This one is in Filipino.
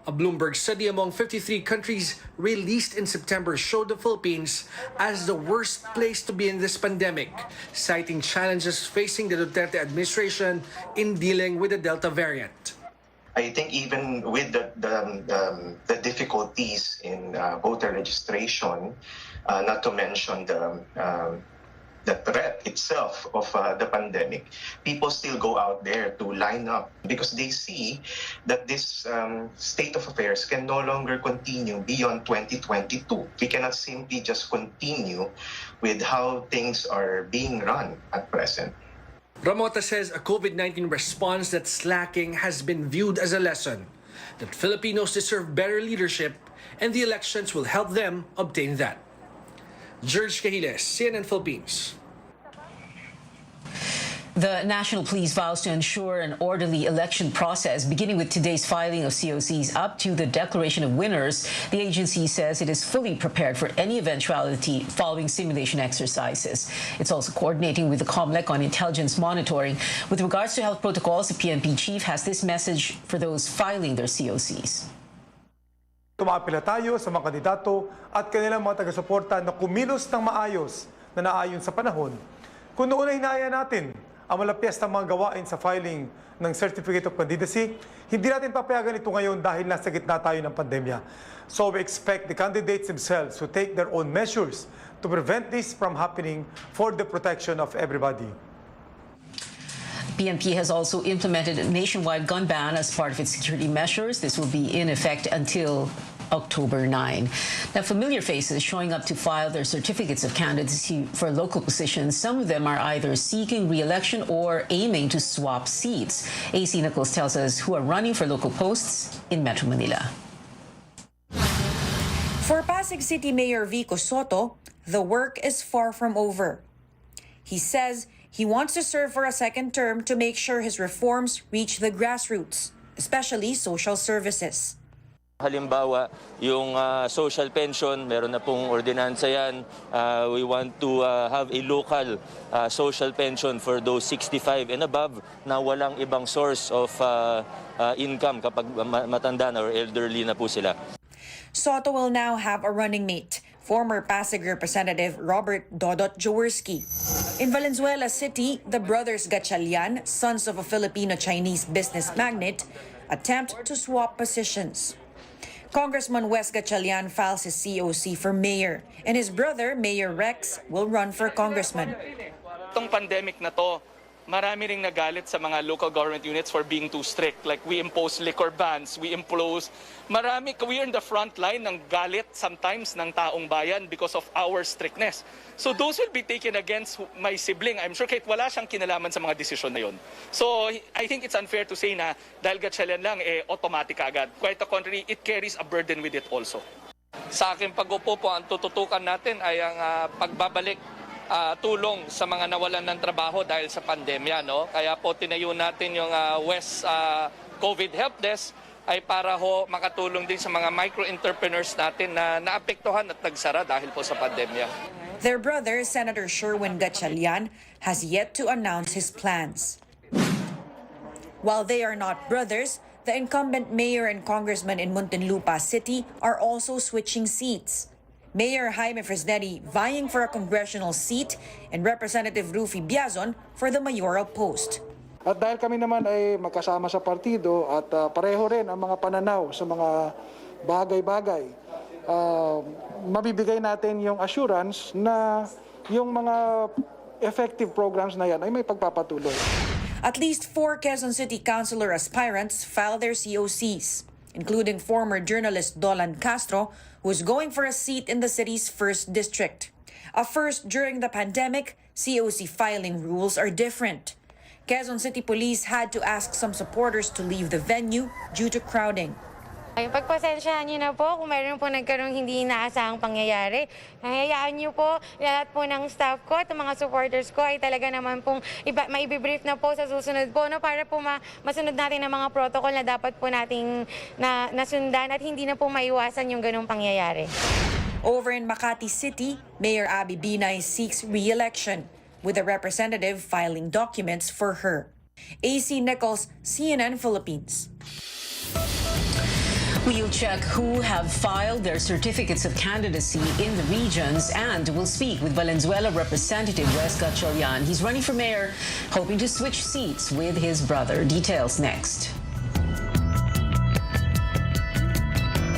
A Bloomberg study among 53 countries released in September showed the Philippines as the worst place to be in this pandemic, citing challenges facing the Duterte administration in dealing with the Delta variant. I think even with the difficulties in voter registration, not to mention the threat itself of the pandemic, people still go out there to line up because they see that this state of affairs can no longer continue beyond 2022. We cannot simply just continue with how things are being run at present. Ramota says a COVID-19 response that's lacking has been viewed as a lesson, that Filipinos deserve better leadership and the elections will help them obtain that. George Cahiles, CNN Philippines. The National Police vows to ensure an orderly election process, beginning with today's filing of COCs up to the declaration of winners. The agency says it is fully prepared for any eventuality following simulation exercises. It's also coordinating with the COMELEC on intelligence monitoring. With regards to health protocols, the PNP chief has this message for those filing their COCs. Tumapila tayo sa mga kandidato at kanilang mga taga-suporta na kumilos ng maayos na naayon sa panahon. Kung noon ay hinahayaan natin ang malapyas na mga gawain sa filing ng Certificate of Candidacy, hindi natin papayagan ito ngayon dahil nasa gitna tayo ng pandemya. So we expect the candidates themselves to take their own measures to prevent this from happening for the protection of everybody. PNP has also implemented a nationwide gun ban as part of its security measures. This will be in effect until October 9. Now, familiar faces showing up to file their certificates of candidacy for local positions. Some of them are either seeking re-election or aiming to swap seats. AC Nichols tells us who are running for local posts in Metro Manila. For Pasig City Mayor Vico Soto, the work is far from over. He says he wants to serve for a second term to make sure his reforms reach the grassroots, especially social services. Halimbawa, yung social pension, meron na pong ordinansa yan. We want to have a local social pension for those 65 and above na walang ibang source of income kapag matanda na or elderly na po sila. Soto will now have a running mate, former Pasig Representative Robert Dodot Jaworski. In Valenzuela City, the brothers Gatchalian, sons of a Filipino-Chinese business magnate, attempt to swap positions. Congressman Wes Gatchalian files his COC for mayor, and his brother, Mayor Rex, will run for congressman. Itong pandemic na to, marami ring nagalit sa mga local government units for being too strict. Like we impose liquor bans, we are in the front line ng galit sometimes ng taong bayan because of our strictness. So those will be taken against my sibling. I'm sure kahit wala siyang kinalaman sa mga desisyon na yun. So I think it's unfair to say na dahil Gatchalian lang, automatic agad. Quite the contrary, it carries a burden with it also. Sa aking pag-upo po, ang tututukan natin ay ang pagbabalik tulong sa mga nawalan ng trabaho dahil sa pandemya, no? Kaya po tinayo natin yung West COVID Help Desk ay para ho makatulong din sa mga micro-entrepreneurs natin na naapektuhan at nagsara dahil po sa pandemya. Their brother, Senator Sherwin Gatchalian, has yet to announce his plans. While they are not brothers, the incumbent mayor and congressman in Muntinlupa City are also switching seats. Mayor Jaime Fresnetti vying for a congressional seat and Representative Rufy Biazon for the mayoral post. At dahil kami naman ay magkasama sa partido at pareho rin ang mga pananaw sa mga bagay-bagay, mabibigay natin yung assurance na yung mga effective programs na yan ay may pagpapatuloy. At least 4 Quezon City Councilor aspirants filed their COCs, including former journalist Dolan Castro, who is going for a seat in the city's 1st district. A first during the pandemic, COC filing rules are different. Quezon City Police had to ask some supporters to leave the venue due to crowding. Pagpasensyahan niyo na po kung mayroon po nagkaroong hindi inaasahang pangyayari. Hayaan niyo po lahat po ng staff ko at mga supporters ko ay talaga naman pong maibibrief na po sa susunod po, no, para po masunod natin ang mga protocol na dapat po nating nasundan at hindi na po maiwasan yung ganong pangyayari. Over in Makati City, Mayor Abby Binay seeks re-election, with a representative filing documents for her. AC Nichols, CNN Philippines. We'll check who have filed their certificates of candidacy in the regions, and we'll speak with Valenzuela Representative Wes Gatchalian. He's running for mayor, hoping to switch seats with his brother. Details next.